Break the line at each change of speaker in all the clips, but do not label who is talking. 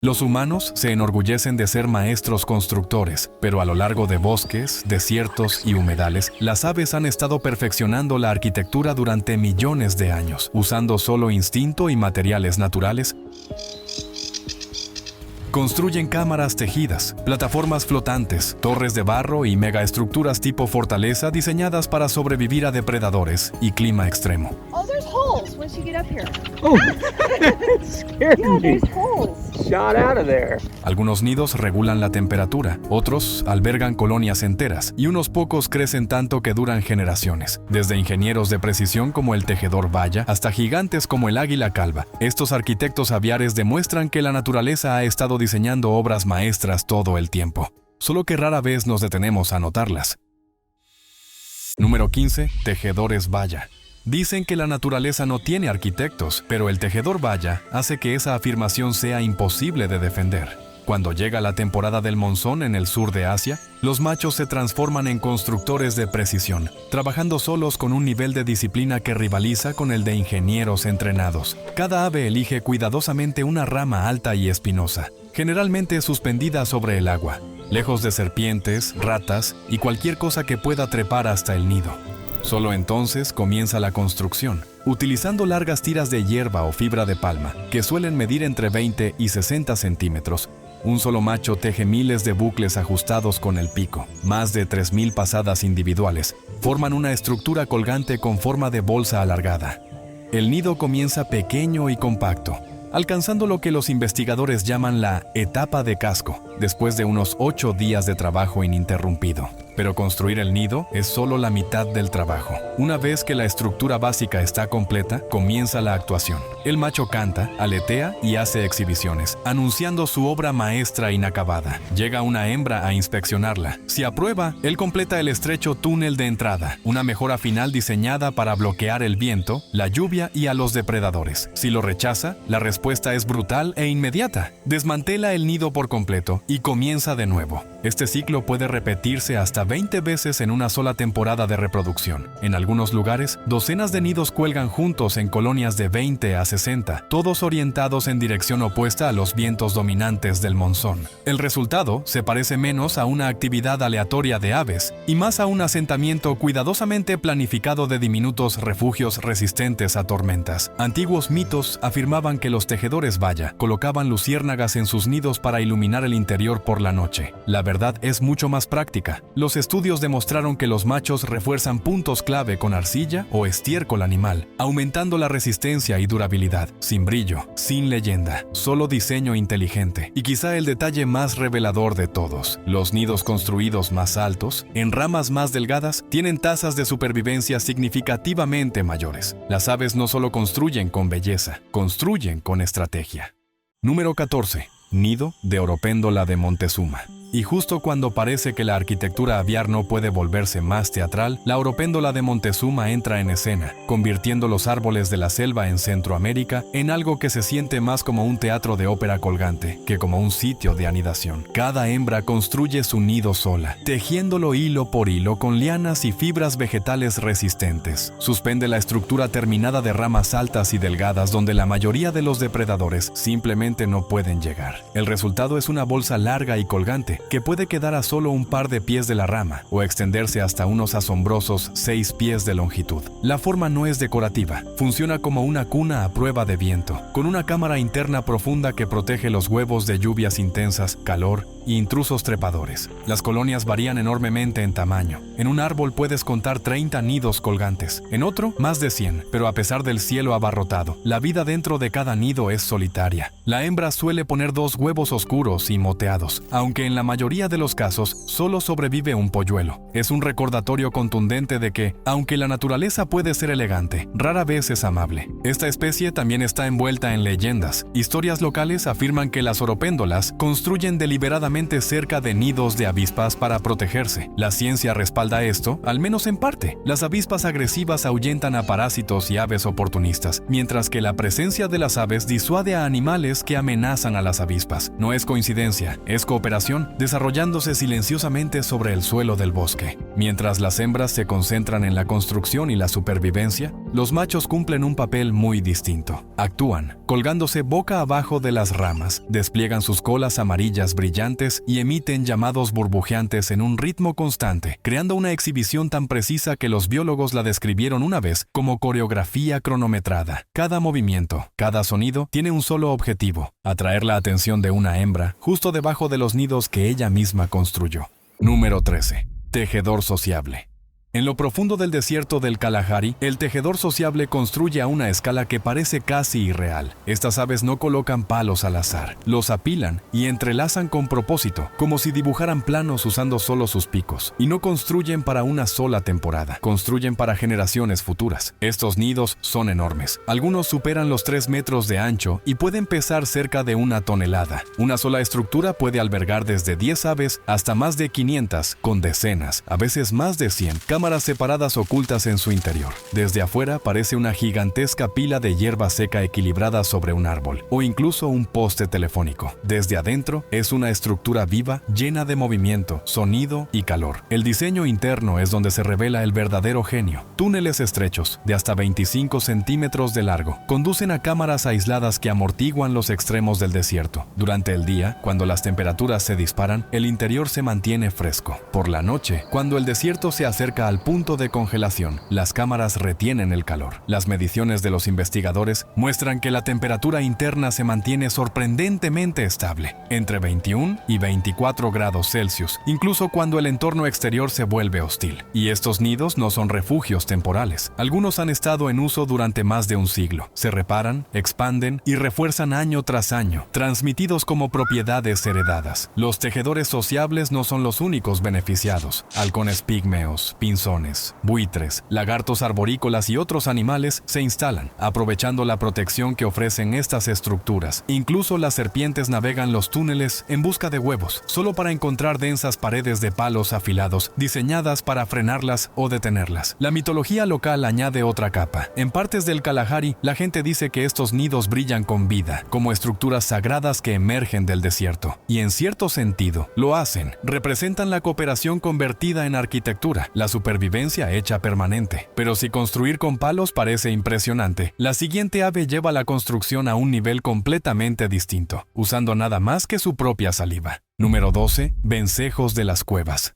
Los humanos se enorgullecen de ser maestros constructores, pero a lo largo de bosques, desiertos y humedales, las aves han estado perfeccionando la arquitectura durante millones de años, usando solo instinto y materiales naturales. Construyen cámaras tejidas, plataformas flotantes, torres de barro y megaestructuras tipo fortaleza diseñadas para sobrevivir a depredadores y clima extremo.
Oh, there's holes once you get up here.
Oh, it scared
Yeah,
me.
there's holes.
Shot out of there.
Algunos nidos regulan la temperatura, otros albergan colonias enteras y unos pocos crecen tanto que duran generaciones. Desde ingenieros de precisión como el tejedor Valla hasta gigantes como el águila calva, estos arquitectos aviares demuestran que la naturaleza ha estado diseñando obras maestras todo el tiempo, solo que rara vez nos detenemos a notarlas. Número 15. Tejedores Valla. Dicen que la naturaleza no tiene arquitectos, pero el tejedor Valla hace que esa afirmación sea imposible de defender. Cuando llega la temporada del monzón en el sur de Asia, los machos se transforman en constructores de precisión, trabajando solos con un nivel de disciplina que rivaliza con el de ingenieros entrenados. Cada ave elige cuidadosamente una rama alta y espinosa, generalmente suspendida sobre el agua, lejos de serpientes, ratas y cualquier cosa que pueda trepar hasta el nido. Solo entonces comienza la construcción, utilizando largas tiras de hierba o fibra de palma, que suelen medir entre 20 y 60 centímetros. Un solo macho teje miles de bucles ajustados con el pico. Más de 3.000 pasadas individuales forman una estructura colgante con forma de bolsa alargada. El nido comienza pequeño y compacto, alcanzando lo que los investigadores llaman la etapa de casco, después de unos 8 días de trabajo ininterrumpido. Pero construir el nido es solo la mitad del trabajo. Una vez que la estructura básica está completa, comienza la actuación. El macho canta, aletea y hace exhibiciones, anunciando su obra maestra inacabada. Llega una hembra a inspeccionarla. Si aprueba, él completa el estrecho túnel de entrada, una mejora final diseñada para bloquear el viento, la lluvia y a los depredadores. Si lo rechaza, la respuesta es brutal e inmediata. Desmantela el nido por completo y comienza de nuevo. Este ciclo puede repetirse hasta 20 veces en una sola temporada de reproducción. En algunos lugares, docenas de nidos cuelgan juntos en colonias de 20 a 60, todos orientados en dirección opuesta a los vientos dominantes del monzón. El resultado se parece menos a una actividad aleatoria de aves y más a un asentamiento cuidadosamente planificado de diminutos refugios resistentes a tormentas. Antiguos mitos afirmaban que los tejedores Valla colocaban luciérnagas en sus nidos para iluminar el interior por la noche. La verdad es mucho más práctica. Los estudios demostraron que los machos refuerzan puntos clave con arcilla o estiércol animal, aumentando la resistencia y durabilidad, sin brillo, sin leyenda, solo diseño inteligente. Y quizá el detalle más revelador de todos: los nidos construidos más altos, en ramas más delgadas, tienen tasas de supervivencia significativamente mayores. Las aves no solo construyen con belleza, construyen con estrategia. Número 14. Nido de Oropéndola de Montezuma. Y justo cuando parece que la arquitectura aviar no puede volverse más teatral, la Oropéndola de Montezuma entra en escena, convirtiendo los árboles de la selva en Centroamérica en algo que se siente más como un teatro de ópera colgante que como un sitio de anidación. Cada hembra construye su nido sola, tejiéndolo hilo por hilo con lianas y fibras vegetales resistentes. Suspende la estructura terminada de ramas altas y delgadas donde la mayoría de los depredadores simplemente no pueden llegar. El resultado es una bolsa larga y colgante, que puede quedar a solo un par de pies de la rama o extenderse hasta unos asombrosos 6 pies de longitud. La forma no es decorativa, funciona como una cuna a prueba de viento, con una cámara interna profunda que protege los huevos de lluvias intensas, calor e intrusos trepadores. Las colonias varían enormemente en tamaño. En un árbol puedes contar 30 nidos colgantes, en otro más de 100, pero a pesar del cielo abarrotado, la vida dentro de cada nido es solitaria. La hembra suele poner 2 huevos oscuros y moteados, aunque en la mayoría de los casos solo sobrevive un polluelo. Es un recordatorio contundente de que, aunque la naturaleza puede ser elegante, rara vez es amable. Esta especie también está envuelta en leyendas. Historias locales afirman que las oropéndolas construyen deliberadamente cerca de nidos de avispas para protegerse. La ciencia respalda esto, al menos en parte. Las avispas agresivas ahuyentan a parásitos y aves oportunistas, mientras que la presencia de las aves disuade a animales que amenazan a las avispas. No es coincidencia, es cooperación, desarrollándose silenciosamente sobre el suelo del bosque. Mientras las hembras se concentran en la construcción y la supervivencia, los machos cumplen un papel muy distinto. Actúan, colgándose boca abajo de las ramas, despliegan sus colas amarillas brillantes y emiten llamados burbujeantes en un ritmo constante, creando una exhibición tan precisa que los biólogos la describieron una vez como coreografía cronometrada. Cada movimiento, cada sonido, tiene un solo objetivo: atraer la atención de una hembra justo debajo de los nidos que ella misma construyó. Número 13. Tejedor sociable. En lo profundo del desierto del Kalahari, el tejedor sociable construye a una escala que parece casi irreal. Estas aves no colocan palos al azar, los apilan y entrelazan con propósito, como si dibujaran planos usando solo sus picos. Y no construyen para una sola temporada, construyen para generaciones futuras. Estos nidos son enormes. Algunos superan los 3 metros de ancho y pueden pesar cerca de 1 tonelada. Una sola estructura puede albergar desde 10 aves hasta más de 500, con decenas, a veces más de 100, cámaras separadas ocultas en su interior. Desde afuera parece una gigantesca pila de hierba seca equilibrada sobre un árbol, o incluso un poste telefónico. Desde adentro es una estructura viva, llena de movimiento, sonido y calor. El diseño interno es donde se revela el verdadero genio. Túneles estrechos, de hasta 25 centímetros de largo, conducen a cámaras aisladas que amortiguan los extremos del desierto. Durante el día, cuando las temperaturas se disparan, el interior se mantiene fresco. Por la noche, cuando el desierto se acerca al punto de congelación, las cámaras retienen el calor. Las mediciones de los investigadores muestran que la temperatura interna se mantiene sorprendentemente estable, entre 21 y 24 grados Celsius, incluso cuando el entorno exterior se vuelve hostil. Y estos nidos no son refugios temporales. Algunos han estado en uso durante más de un siglo. Se reparan, expanden y refuerzan año tras año, transmitidos como propiedades heredadas. Los tejedores sociables no son los únicos beneficiados. Halcones pigmeos, pinzones, buitres, lagartos arborícolas y otros animales se instalan, aprovechando la protección que ofrecen estas estructuras. Incluso las serpientes navegan los túneles en busca de huevos, solo para encontrar densas paredes de palos afilados diseñadas para frenarlas o detenerlas. La mitología local añade otra capa. En partes del Kalahari, la gente dice que estos nidos brillan con vida, como estructuras sagradas que emergen del desierto. Y en cierto sentido, lo hacen. Representan la cooperación convertida en arquitectura, la supervivencia hecha permanente. Pero si construir con palos parece impresionante, la siguiente ave lleva la construcción a un nivel completamente distinto, usando nada más que su propia saliva. Número 12. Vencejos de las cuevas.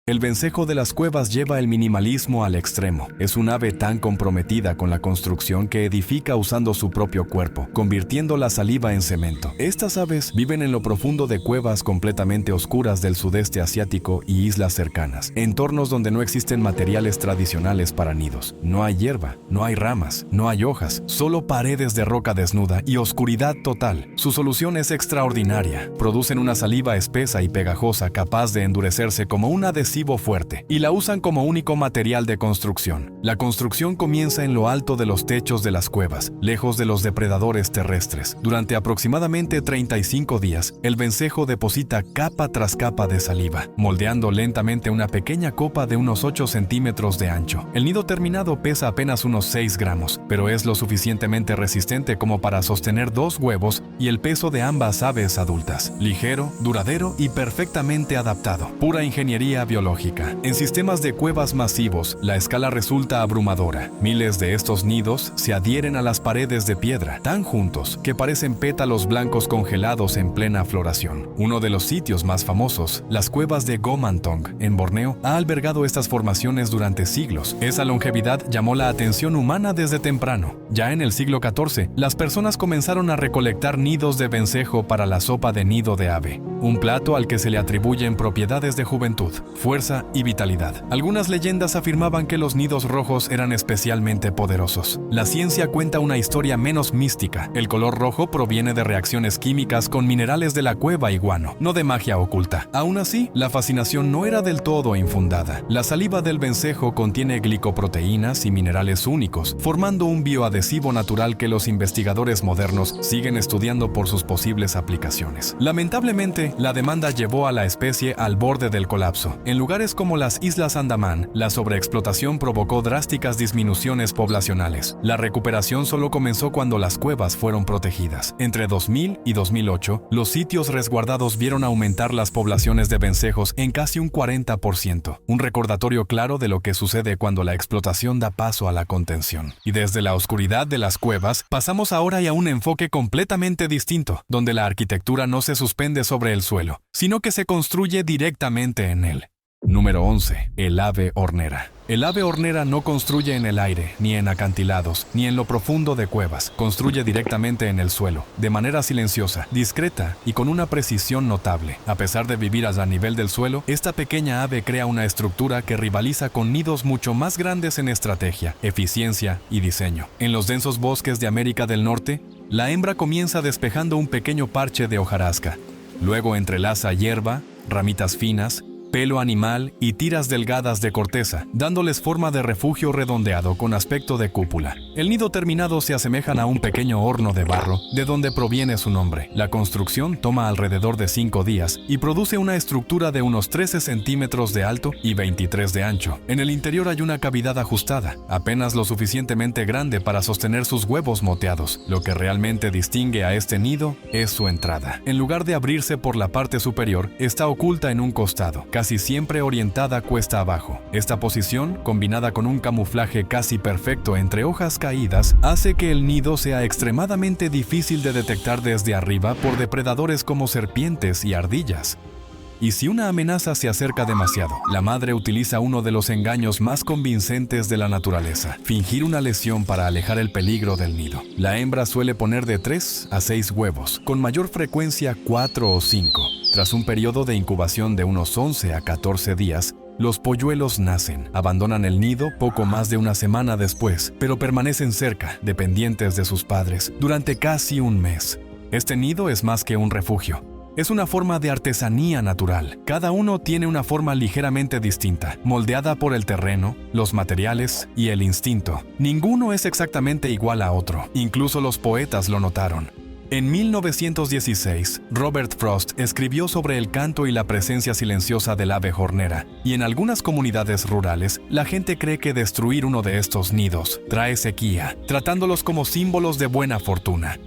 El vencejo de las cuevas lleva el minimalismo al extremo. Es un ave tan comprometida con la construcción que edifica usando su propio cuerpo, convirtiendo la saliva en cemento. Estas aves viven en lo profundo de cuevas completamente oscuras del sudeste asiático y islas cercanas, entornos donde no existen materiales tradicionales para nidos. No hay hierba, no hay ramas, no hay hojas, solo paredes de roca desnuda y oscuridad total. Su solución es extraordinaria. Producen una saliva espesa y pegajosa capaz de endurecerse como un adhesivo fuerte, y la usan como único material de construcción. La construcción comienza en lo alto de los techos de las cuevas, lejos de los depredadores terrestres. Durante aproximadamente 35 días, el vencejo deposita capa tras capa de saliva, moldeando lentamente una pequeña copa de unos 8 centímetros de ancho. El nido terminado pesa apenas unos 6 gramos, pero es lo suficientemente resistente como para sostener 2 huevos y el peso de ambas aves adultas. Ligero, duradero y perfectamente adaptado. Pura ingeniería biológica. En sistemas de cuevas masivos, la escala resulta abrumadora. Miles de estos nidos se adhieren a las paredes de piedra, tan juntos que parecen pétalos blancos congelados en plena floración. Uno de los sitios más famosos, las cuevas de Gomantong, en Borneo, ha albergado estas formaciones durante siglos. Esa longevidad llamó la atención humana desde temprano. Ya en el siglo XIV, las personas comenzaron a recolectar nidos de vencejo para la sopa de nido de ave, un plato al que se le atribuyen propiedades de juventud, fuerza y vitalidad. Algunas leyendas afirmaban que los nidos rojos eran especialmente poderosos. La ciencia cuenta una historia menos mística. El color rojo proviene de reacciones químicas con minerales de la cueva y guano, no de magia oculta. Aún así, la fascinación no era del todo infundada. La saliva del vencejo contiene glicoproteínas y minerales únicos, formando un bioadhesivo natural que los investigadores modernos siguen estudiando por sus posibles aplicaciones. Lamentablemente, 2012, la demanda llevó a la especie al borde del colapso. En lugares como las Islas Andamán, la sobreexplotación provocó drásticas disminuciones poblacionales. La recuperación solo comenzó cuando las cuevas fueron protegidas. Entre 2000 y 2008, los sitios resguardados vieron aumentar las poblaciones de vencejos en casi un 40%, un recordatorio claro de lo que sucede cuando la explotación da paso a la contención. Y desde la oscuridad de las cuevas, pasamos ahora a un enfoque completamente distinto, donde la arquitectura no se suspende sobre el suelo, sino que se construye directamente en él. Número 11. El ave hornera. El ave hornera no construye en el aire, ni en acantilados, ni en lo profundo de cuevas. Construye directamente en el suelo, de manera silenciosa, discreta y con una precisión notable. A pesar de vivir a nivel del suelo, esta pequeña ave crea una estructura que rivaliza con nidos mucho más grandes en estrategia, eficiencia y diseño. En los densos bosques de América del Norte, la hembra comienza despejando un pequeño parche de hojarasca. Luego entrelaza hierba, ramitas finas, pelo animal y tiras delgadas de corteza, dándoles forma de refugio redondeado con aspecto de cúpula. El nido terminado se asemejan a un pequeño horno de barro, de donde proviene su nombre. La construcción toma alrededor de 5 días y produce una estructura de unos 13 centímetros de alto y 23 de ancho. En el interior hay una cavidad ajustada, apenas lo suficientemente grande para sostener sus huevos moteados. Lo que realmente distingue a este nido es su entrada. En lugar de abrirse por la parte superior, está oculta en un costado, casi siempre orientada cuesta abajo. Esta posición, combinada con un camuflaje casi perfecto entre hojas caídas, hace que el nido sea extremadamente difícil de detectar desde arriba por depredadores como serpientes y ardillas. Y si una amenaza se acerca demasiado, la madre utiliza uno de los engaños más convincentes de la naturaleza: fingir una lesión para alejar el peligro del nido. La hembra suele poner de 3 a 6 huevos, con mayor frecuencia 4 o 5. Tras un periodo de incubación de unos 11 a 14 días, los polluelos nacen, abandonan el nido poco más de una semana después, pero permanecen cerca, dependientes de sus padres, durante casi un mes. Este nido es más que un refugio. Es una forma de artesanía natural. Cada uno tiene una forma ligeramente distinta, moldeada por el terreno, los materiales y el instinto. Ninguno es exactamente igual a otro. Incluso los poetas lo notaron. En 1916, Robert Frost escribió sobre el canto y la presencia silenciosa del ave hornera, y en algunas comunidades rurales, la gente cree que destruir uno de estos nidos trae sequía, tratándolos como símbolos de buena fortuna,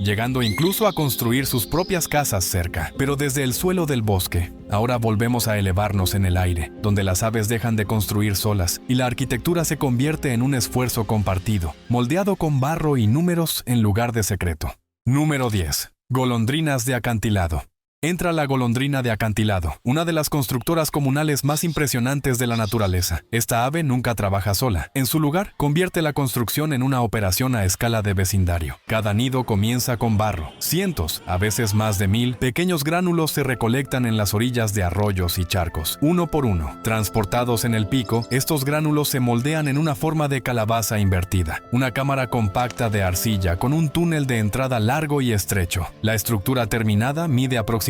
llegando incluso a construir sus propias casas cerca. Pero desde el suelo del bosque, ahora volvemos a elevarnos en el aire, donde las aves dejan de construir solas y la arquitectura se convierte en un esfuerzo compartido, moldeado con barro y números en lugar de secreto. Número 10. Golondrinas de acantilado. Entra la golondrina de acantilado, una de las constructoras comunales más impresionantes de la naturaleza. Esta ave nunca trabaja sola. En su lugar, convierte la construcción en una operación a escala de vecindario. Cada nido comienza con barro. Cientos, a veces más de 1000, pequeños gránulos se recolectan en las orillas de arroyos y charcos, uno por uno. Transportados en el pico, estos gránulos se moldean en una forma de calabaza invertida, una cámara compacta de arcilla con un túnel de entrada largo y estrecho. La estructura terminada mide aproximadamente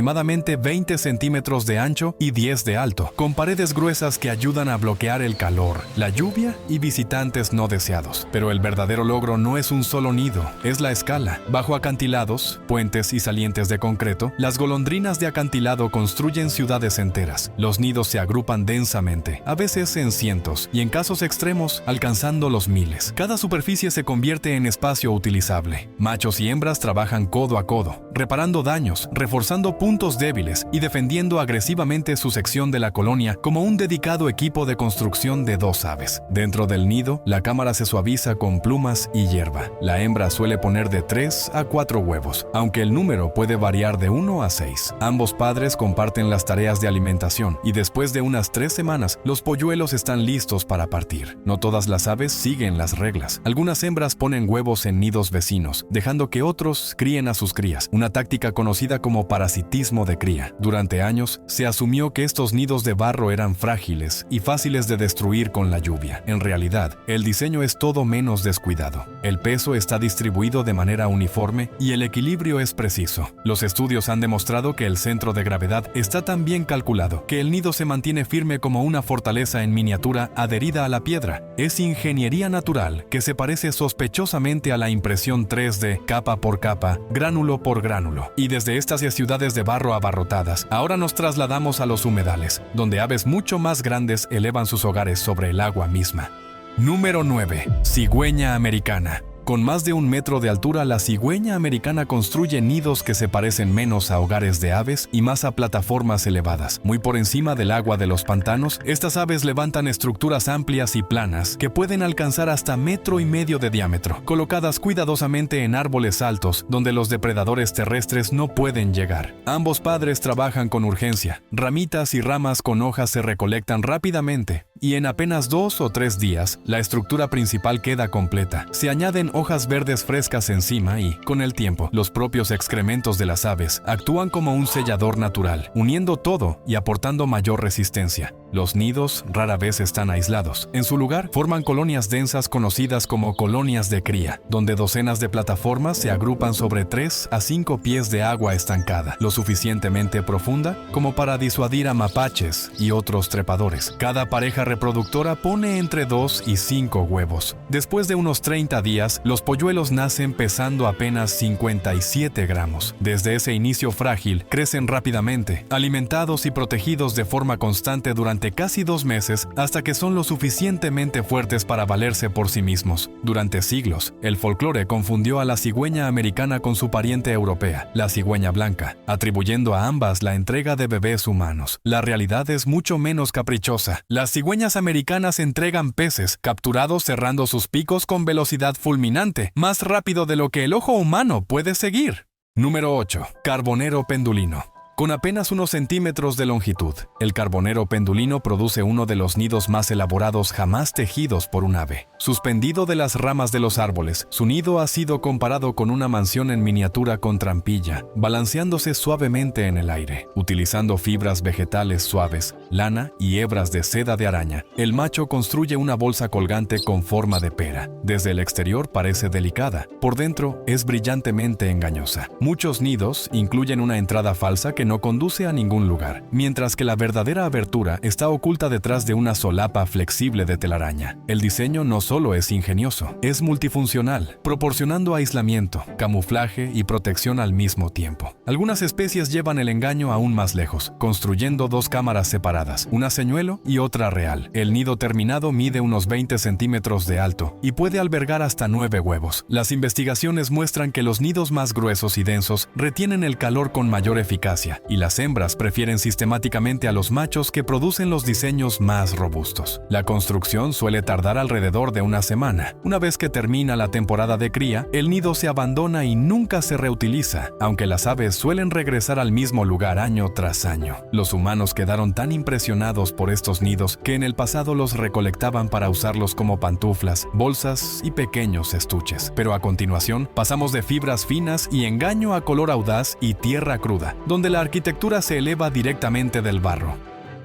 20 centímetros de ancho y 10 de alto, con paredes gruesas que ayudan a bloquear el calor, la lluvia y visitantes no deseados. Pero el verdadero logro no es un solo nido, es la escala. Bajo acantilados, puentes y salientes de concreto, las golondrinas de acantilado construyen ciudades enteras. Los nidos se agrupan densamente, a veces en cientos, y en casos extremos, alcanzando los miles. Cada superficie se convierte en espacio utilizable. Machos y hembras trabajan codo a codo, reparando daños, reforzando puntos débiles y defendiendo agresivamente su sección de la colonia como un dedicado equipo de construcción de 2 aves. Dentro del nido, la cámara se suaviza con plumas y hierba. La hembra suele poner de 3 a 4 huevos, aunque el número puede variar de 1 a 6. Ambos padres comparten las tareas de alimentación y después de unas 3 semanas, los polluelos están listos para partir. No todas las aves siguen las reglas. Algunas hembras ponen huevos en nidos vecinos, dejando que otros críen a sus crías, una táctica conocida como parasitismo de cría. Durante años, se asumió que estos nidos de barro eran frágiles y fáciles de destruir con la lluvia. En realidad, el diseño es todo menos descuidado. El peso está distribuido de manera uniforme y el equilibrio es preciso. Los estudios han demostrado que el centro de gravedad está tan bien calculado que el nido se mantiene firme como una fortaleza en miniatura adherida a la piedra. Es ingeniería natural que se parece sospechosamente a la impresión 3D, capa por capa, gránulo por gránulo. Y desde estas ciudades de barro abarrotadas, ahora nos trasladamos a los humedales, donde aves mucho más grandes elevan sus hogares sobre el agua misma. Número 9. Cigüeña americana. Con más de 1 metro de altura, la cigüeña americana construye nidos que se parecen menos a hogares de aves y más a plataformas elevadas. Muy por encima del agua de los pantanos, estas aves levantan estructuras amplias y planas que pueden alcanzar hasta 1,5 metros de diámetro, colocadas cuidadosamente en árboles altos donde los depredadores terrestres no pueden llegar. Ambos padres trabajan con urgencia. Ramitas y ramas con hojas se recolectan rápidamente y en apenas 2 o 3 días, la estructura principal queda completa. Se añaden hojas verdes frescas encima y, con el tiempo, los propios excrementos de las aves actúan como un sellador natural, uniendo todo y aportando mayor resistencia. Los nidos rara vez están aislados. En su lugar, forman colonias densas conocidas como colonias de cría, donde docenas de plataformas se agrupan sobre 3 a 5 pies de agua estancada, lo suficientemente profunda como para disuadir a mapaches y otros trepadores. Cada pareja reproductora pone entre 2 y 5 huevos. Después de unos 30 días, los polluelos nacen pesando apenas 57 gramos. Desde ese inicio frágil, crecen rápidamente, alimentados y protegidos de forma constante durante casi 2 meses hasta que son lo suficientemente fuertes para valerse por sí mismos. Durante siglos, el folclore confundió a la cigüeña americana con su pariente europea, la cigüeña blanca, atribuyendo a ambas la entrega de bebés humanos. La realidad es mucho menos caprichosa. Las cigüeñas americanas entregan peces, capturados cerrando sus picos con velocidad fulminante, más rápido de lo que el ojo humano puede seguir. Número 8. Carbonero pendulino. Con apenas unos centímetros de longitud, el carbonero pendulino produce uno de los nidos más elaborados jamás tejidos por un ave. Suspendido de las ramas de los árboles, su nido ha sido comparado con una mansión en miniatura con trampilla, balanceándose suavemente en el aire. Utilizando fibras vegetales suaves, lana y hebras de seda de araña, el macho construye una bolsa colgante con forma de pera. Desde el exterior parece delicada, por dentro es brillantemente engañosa. Muchos nidos incluyen una entrada falsa que no conduce a ningún lugar, mientras que la verdadera abertura está oculta detrás de una solapa flexible de telaraña. El diseño no solo es ingenioso, es multifuncional, proporcionando aislamiento, camuflaje y protección al mismo tiempo. Algunas especies llevan el engaño aún más lejos, construyendo 2 cámaras separadas, una señuelo y otra real. El nido terminado mide unos 20 centímetros de alto y puede albergar hasta 9 huevos. Las investigaciones muestran que los nidos más gruesos y densos retienen el calor con mayor eficacia, y las hembras prefieren sistemáticamente a los machos que producen los diseños más robustos. La construcción suele tardar alrededor de una semana. Una vez que termina la temporada de cría, el nido se abandona y nunca se reutiliza, aunque las aves suelen regresar al mismo lugar año tras año. Los humanos quedaron tan impresionados por estos nidos que en el pasado los recolectaban para usarlos como pantuflas, bolsas y pequeños estuches. Pero a continuación, pasamos de fibras finas y engaño a color audaz y tierra cruda, donde la arquitectura se eleva directamente del barro.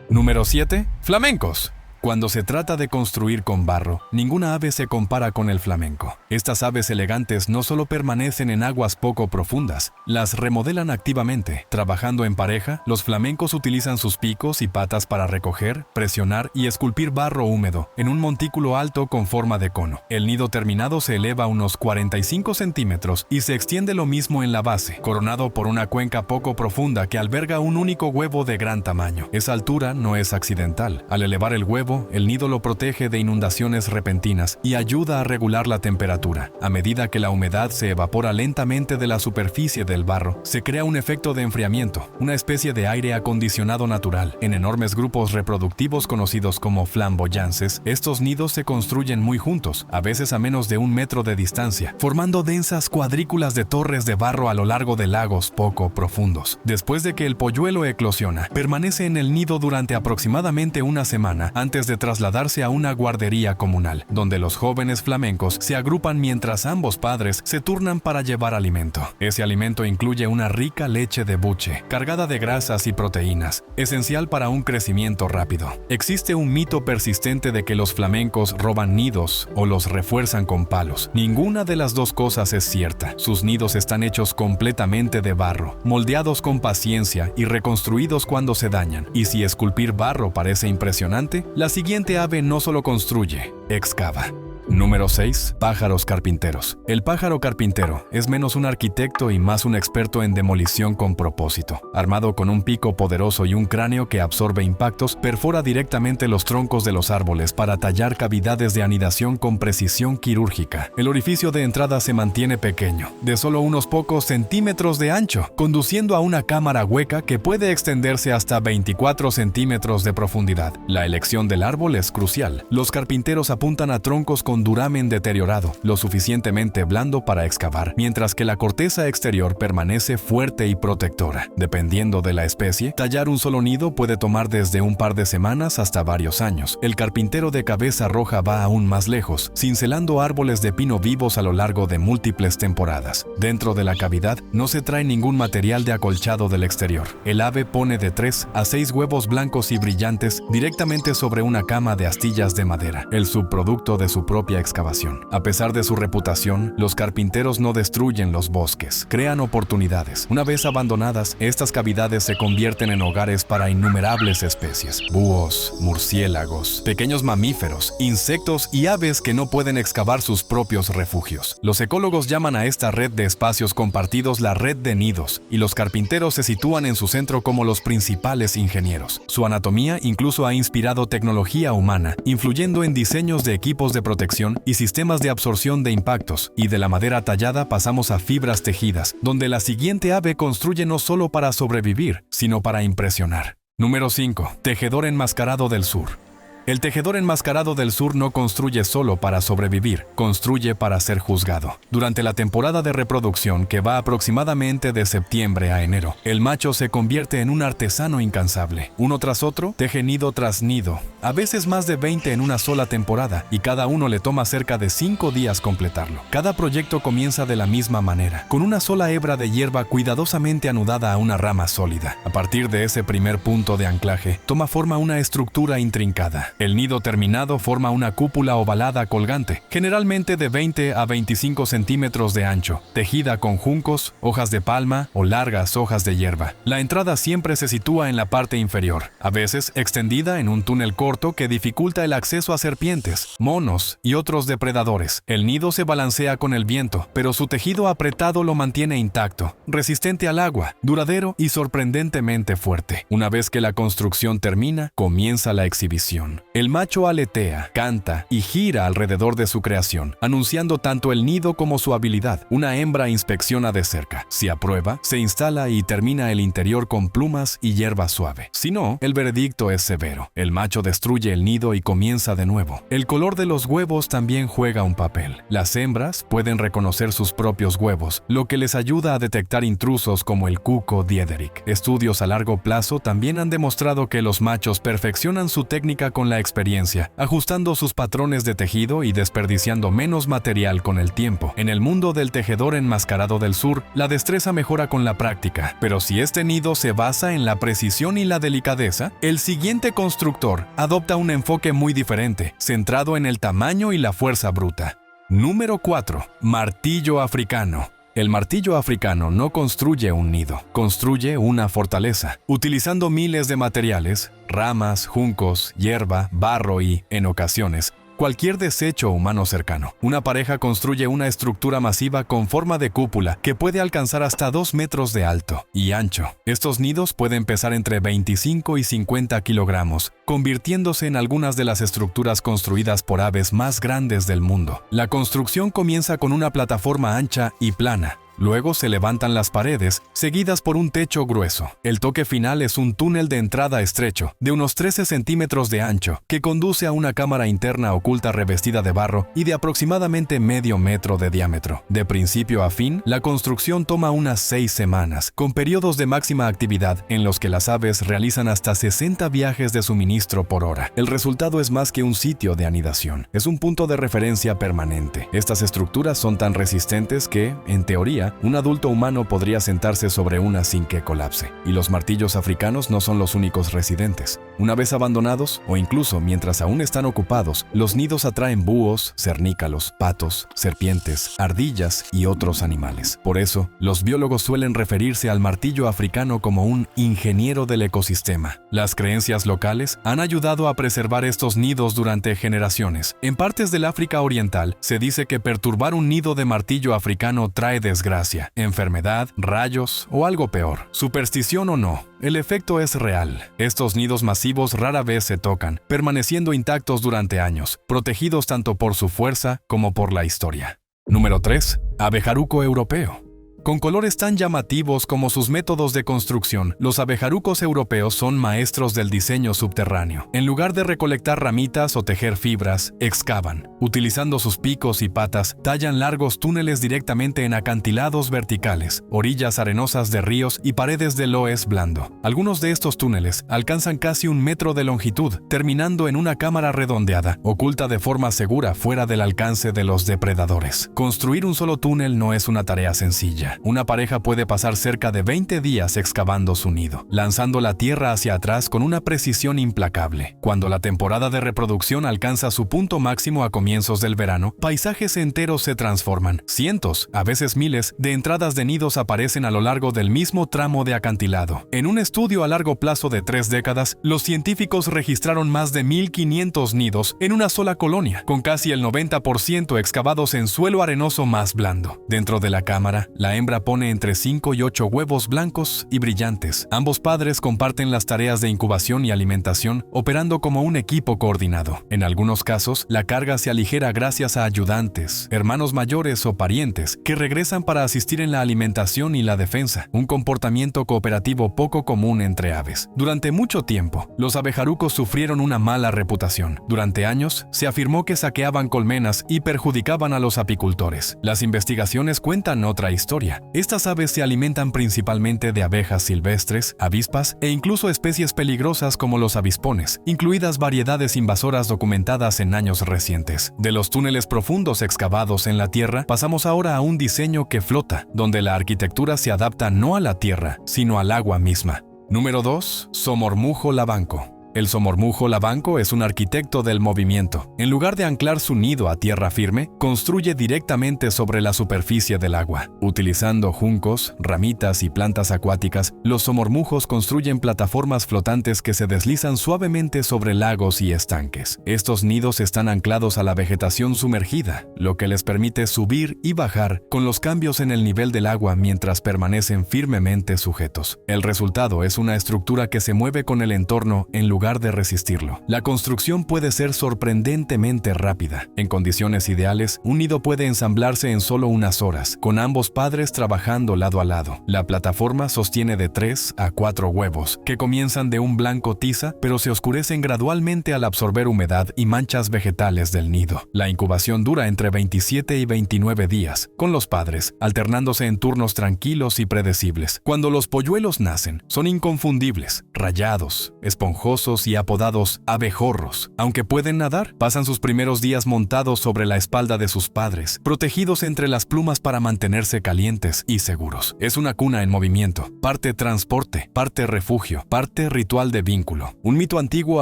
Número 7. Flamencos. Cuando se trata de construir con barro, ninguna ave se compara con el flamenco. Estas aves elegantes no solo permanecen en aguas poco profundas, las remodelan activamente. Trabajando en pareja, los flamencos utilizan sus picos y patas para recoger, presionar y esculpir barro húmedo en un montículo alto con forma de cono. El nido terminado se eleva unos 45 centímetros y se extiende lo mismo en la base, coronado por una cuenca poco profunda que alberga un único huevo de gran tamaño. Esa altura no es accidental. Al elevar el huevo, el nido lo protege de inundaciones repentinas y ayuda a regular la temperatura. A medida que la humedad se evapora lentamente de la superficie del barro, se crea un efecto de enfriamiento, una especie de aire acondicionado natural. En enormes grupos reproductivos conocidos como flamboyances, estos nidos se construyen muy juntos, a veces a menos de 1 metro de distancia, formando densas cuadrículas de torres de barro a lo largo de lagos poco profundos. Después de que el polluelo eclosiona, permanece en el nido durante aproximadamente una semana antes de trasladarse a una guardería comunal, donde los jóvenes flamencos se agrupan mientras ambos padres se turnan para llevar alimento. Ese alimento incluye una rica leche de buche, cargada de grasas y proteínas, esencial para un crecimiento rápido. Existe un mito persistente de que los flamencos roban nidos o los refuerzan con palos. Ninguna de las dos cosas es cierta. Sus nidos están hechos completamente de barro, moldeados con paciencia y reconstruidos cuando se dañan. Y si esculpir barro parece impresionante, la siguiente ave no solo construye, excava. Número 6. Pájaros carpinteros. El pájaro carpintero es menos un arquitecto y más un experto en demolición con propósito. Armado con un pico poderoso y un cráneo que absorbe impactos, perfora directamente los troncos de los árboles para tallar cavidades de anidación con precisión quirúrgica. El orificio de entrada se mantiene pequeño, de solo unos pocos centímetros de ancho, conduciendo a una cámara hueca que puede extenderse hasta 24 centímetros de profundidad. La elección del árbol es crucial. Los carpinteros apuntan a troncos con duramen deteriorado, lo suficientemente blando para excavar, mientras que la corteza exterior permanece fuerte y protectora. Dependiendo de la especie, tallar un solo nido puede tomar desde un par de semanas hasta varios años. El carpintero de cabeza roja va aún más lejos, cincelando árboles de pino vivos a lo largo de múltiples temporadas. Dentro de la cavidad no se trae ningún material de acolchado del exterior. El ave pone de 3 a 6 huevos blancos y brillantes directamente sobre una cama de astillas de madera, el subproducto de su propia excavación. A pesar de su reputación, los carpinteros no destruyen los bosques, crean oportunidades. Una vez abandonadas, estas cavidades se convierten en hogares para innumerables especies: búhos, murciélagos, pequeños mamíferos, insectos y aves que no pueden excavar sus propios refugios. Los ecólogos llaman a esta red de espacios compartidos la red de nidos, y los carpinteros se sitúan en su centro como los principales ingenieros. Su anatomía incluso ha inspirado tecnología humana, influyendo en diseños de equipos de protección y sistemas de absorción de impactos, y de la madera tallada pasamos a fibras tejidas, donde la siguiente ave construye no solo para sobrevivir, sino para impresionar. Número 5. Tejedor enmascarado del sur. El tejedor enmascarado del sur no construye solo para sobrevivir, construye para ser juzgado. Durante la temporada de reproducción, que va aproximadamente de septiembre a enero, el macho se convierte en un artesano incansable. Uno tras otro, teje nido tras nido, a veces más de 20 en una sola temporada, y cada uno le toma cerca de 5 días completarlo. Cada proyecto comienza de la misma manera, con una sola hebra de hierba cuidadosamente anudada a una rama sólida. A partir de ese primer punto de anclaje, toma forma una estructura intrincada. El nido terminado forma una cúpula ovalada colgante, generalmente de 20 a 25 centímetros de ancho, tejida con juncos, hojas de palma o largas hojas de hierba. La entrada siempre se sitúa en la parte inferior, a veces extendida en un túnel corto que dificulta el acceso a serpientes, monos y otros depredadores. El nido se balancea con el viento, pero su tejido apretado lo mantiene intacto, resistente al agua, duradero y sorprendentemente fuerte. Una vez que la construcción termina, comienza la exhibición. El macho aletea, canta y gira alrededor de su creación, anunciando tanto el nido como su habilidad. Una hembra inspecciona de cerca. Si aprueba, se instala y termina el interior con plumas y hierba suave. Si no, el veredicto es severo. El macho destruye el nido y comienza de nuevo. El color de los huevos también juega un papel. Las hembras pueden reconocer sus propios huevos, lo que les ayuda a detectar intrusos como el cuco Diederik. Estudios a largo plazo también han demostrado que los machos perfeccionan su técnica con la experiencia, ajustando sus patrones de tejido y desperdiciando menos material con el tiempo. En el mundo del tejedor enmascarado del sur, la destreza mejora con la práctica, pero si este nido se basa en la precisión y la delicadeza, el siguiente constructor adopta un enfoque muy diferente, centrado en el tamaño y la fuerza bruta. Número 4. Martillo africano. El martillo africano no construye un nido, construye una fortaleza. Utilizando miles de materiales, ramas, juncos, hierba, barro y, en ocasiones, cualquier desecho humano cercano. Una pareja construye una estructura masiva con forma de cúpula que puede alcanzar hasta 2 metros de alto y ancho. Estos nidos pueden pesar entre 25 y 50 kilogramos, convirtiéndose en algunas de las estructuras construidas por aves más grandes del mundo. La construcción comienza con una plataforma ancha y plana. Luego se levantan las paredes, seguidas por un techo grueso. El toque final es un túnel de entrada estrecho, de unos 13 centímetros de ancho, que conduce a una cámara interna oculta revestida de barro y de aproximadamente medio metro de diámetro. De principio a fin, la construcción toma unas 6 semanas, con periodos de máxima actividad en los que las aves realizan hasta 60 viajes de suministro por hora. El resultado es más que un sitio de anidación, es un punto de referencia permanente. Estas estructuras son tan resistentes que, en teoría, día, un adulto humano podría sentarse sobre una sin que colapse. Y los martillos africanos no son los únicos residentes. Una vez abandonados, o incluso mientras aún están ocupados, los nidos atraen búhos, cernícalos, patos, serpientes, ardillas y otros animales. Por eso, los biólogos suelen referirse al martillo africano como un ingeniero del ecosistema. Las creencias locales han ayudado a preservar estos nidos durante generaciones. En partes del África Oriental, se dice que perturbar un nido de martillo africano trae desgracia, enfermedad, rayos o algo peor. Superstición o no, el efecto es real. Estos nidos masivos rara vez se tocan, permaneciendo intactos durante años, protegidos tanto por su fuerza como por la historia. Número 3. Abejaruco europeo. Con colores tan llamativos como sus métodos de construcción, los abejarucos europeos son maestros del diseño subterráneo. En lugar de recolectar ramitas o tejer fibras, excavan. Utilizando sus picos y patas, tallan largos túneles directamente en acantilados verticales, orillas arenosas de ríos y paredes de loess blando. Algunos de estos túneles alcanzan casi 1 metro de longitud, terminando en una cámara redondeada, oculta de forma segura fuera del alcance de los depredadores. Construir un solo túnel no es una tarea sencilla. Una pareja puede pasar cerca de 20 días excavando su nido, lanzando la tierra hacia atrás con una precisión implacable. Cuando la temporada de reproducción alcanza su punto máximo a comienzos del verano, paisajes enteros se transforman. Cientos, a veces miles, de entradas de nidos aparecen a lo largo del mismo tramo de acantilado. En un estudio a largo plazo de 3 décadas, los científicos registraron más de 1,500 nidos en una sola colonia, con casi el 90% excavados en suelo arenoso más blando. Dentro de la cámara, la hembra pone entre 5 y 8 huevos blancos y brillantes. Ambos padres comparten las tareas de incubación y alimentación, operando como un equipo coordinado. En algunos casos, la carga se aligera gracias a ayudantes, hermanos mayores o parientes que regresan para asistir en la alimentación y la defensa, un comportamiento cooperativo poco común entre aves. Durante mucho tiempo, los abejarucos sufrieron una mala reputación. Durante años, se afirmó que saqueaban colmenas y perjudicaban a los apicultores. Las investigaciones cuentan otra historia. Estas aves se alimentan principalmente de abejas silvestres, avispas e incluso especies peligrosas como los avispones, incluidas variedades invasoras documentadas en años recientes. De los túneles profundos excavados en la tierra, pasamos ahora a un diseño que flota, donde la arquitectura se adapta no a la tierra, sino al agua misma. Número 2. Somormujo lavanco. El somormujo lavanco es un arquitecto del movimiento. En lugar de anclar su nido a tierra firme, construye directamente sobre la superficie del agua. Utilizando juncos, ramitas y plantas acuáticas, los somormujos construyen plataformas flotantes que se deslizan suavemente sobre lagos y estanques. Estos nidos están anclados a la vegetación sumergida, lo que les permite subir y bajar con los cambios en el nivel del agua mientras permanecen firmemente sujetos. El resultado es una estructura que se mueve con el entorno en lugar de resistirlo. La construcción puede ser sorprendentemente rápida. En condiciones ideales, un nido puede ensamblarse en solo unas horas, con ambos padres trabajando lado a lado. La plataforma sostiene de 3 a 4 huevos, que comienzan de un blanco tiza, pero se oscurecen gradualmente al absorber humedad y manchas vegetales del nido. La incubación dura entre 27 y 29 días, con los padres, alternándose en turnos tranquilos y predecibles. Cuando los polluelos nacen, son inconfundibles, rayados, esponjosos y apodados abejorros. Aunque pueden nadar, pasan sus primeros días montados sobre la espalda de sus padres, protegidos entre las plumas para mantenerse calientes y seguros. Es una cuna en movimiento, parte transporte, parte refugio, parte ritual de vínculo. Un mito antiguo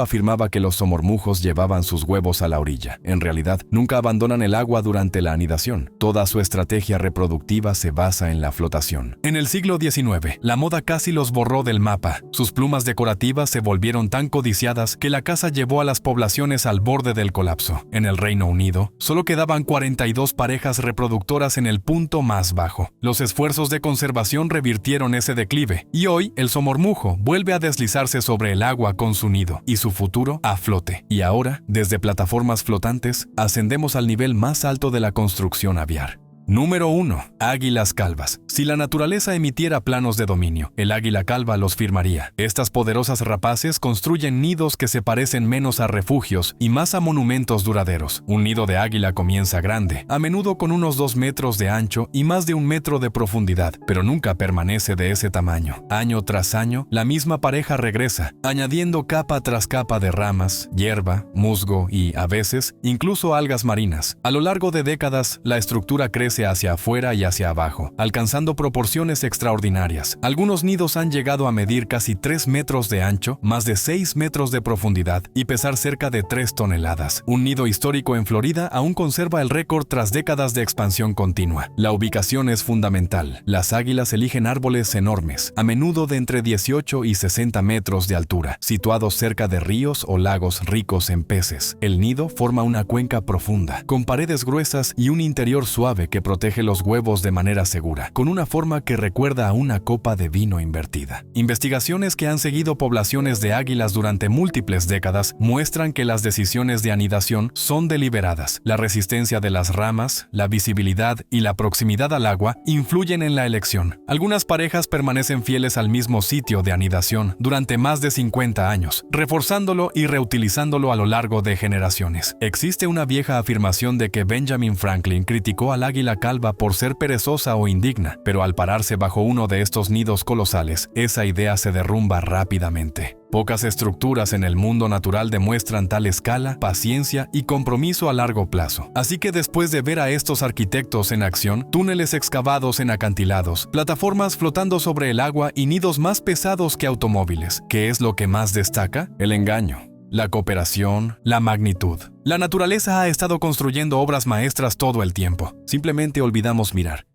afirmaba que los somormujos llevaban sus huevos a la orilla. En realidad, nunca abandonan el agua durante la anidación. Toda su estrategia reproductiva se basa en la flotación. En el siglo XIX, la moda casi los borró del mapa. Sus plumas decorativas se volvieron tan codiciadas que la caza llevó a las poblaciones al borde del colapso. En el Reino Unido, solo quedaban 42 parejas reproductoras en el punto más bajo. Los esfuerzos de conservación revirtieron ese declive, y hoy el somormujo vuelve a deslizarse sobre el agua con su nido, y su futuro a flote. Y ahora, desde plataformas flotantes, ascendemos al nivel más alto de la construcción aviar. Número 1. Águilas calvas. Si la naturaleza emitiera planos de dominio, el águila calva los firmaría. Estas poderosas rapaces construyen nidos que se parecen menos a refugios y más a monumentos duraderos. Un nido de águila comienza grande, a menudo con unos 2 metros de ancho y más de 1 metro de profundidad, pero nunca permanece de ese tamaño. Año tras año, la misma pareja regresa, añadiendo capa tras capa de ramas, hierba, musgo y, a veces, incluso algas marinas. A lo largo de décadas, la estructura crece expandirse hacia afuera y hacia abajo, alcanzando proporciones extraordinarias. Algunos nidos han llegado a medir casi 3 metros de ancho, más de 6 metros de profundidad y pesar cerca de 3 toneladas. Un nido histórico en Florida aún conserva el récord tras décadas de expansión continua. La ubicación es fundamental. Las águilas eligen árboles enormes, a menudo de entre 18 y 60 metros de altura, situados cerca de ríos o lagos ricos en peces. El nido forma una cuenca profunda, con paredes gruesas y un interior suave que protege los huevos de manera segura, con una forma que recuerda a una copa de vino invertida. Investigaciones que han seguido poblaciones de águilas durante múltiples décadas muestran que las decisiones de anidación son deliberadas. La resistencia de las ramas, la visibilidad y la proximidad al agua influyen en la elección. Algunas parejas permanecen fieles al mismo sitio de anidación durante más de 50 años, reforzándolo y reutilizándolo a lo largo de generaciones. Existe una vieja afirmación de que Benjamin Franklin criticó al águila calva por ser perezosa o indigna, pero al pararse bajo uno de estos nidos colosales, esa idea se derrumba rápidamente. Pocas estructuras en el mundo natural demuestran tal escala, paciencia y compromiso a largo plazo. Así que después de ver a estos arquitectos en acción, túneles excavados en acantilados, plataformas flotando sobre el agua y nidos más pesados que automóviles, ¿qué es lo que más destaca? El engaño, la cooperación, la magnitud. La naturaleza ha estado construyendo obras maestras todo el tiempo. Simplemente olvidamos mirar.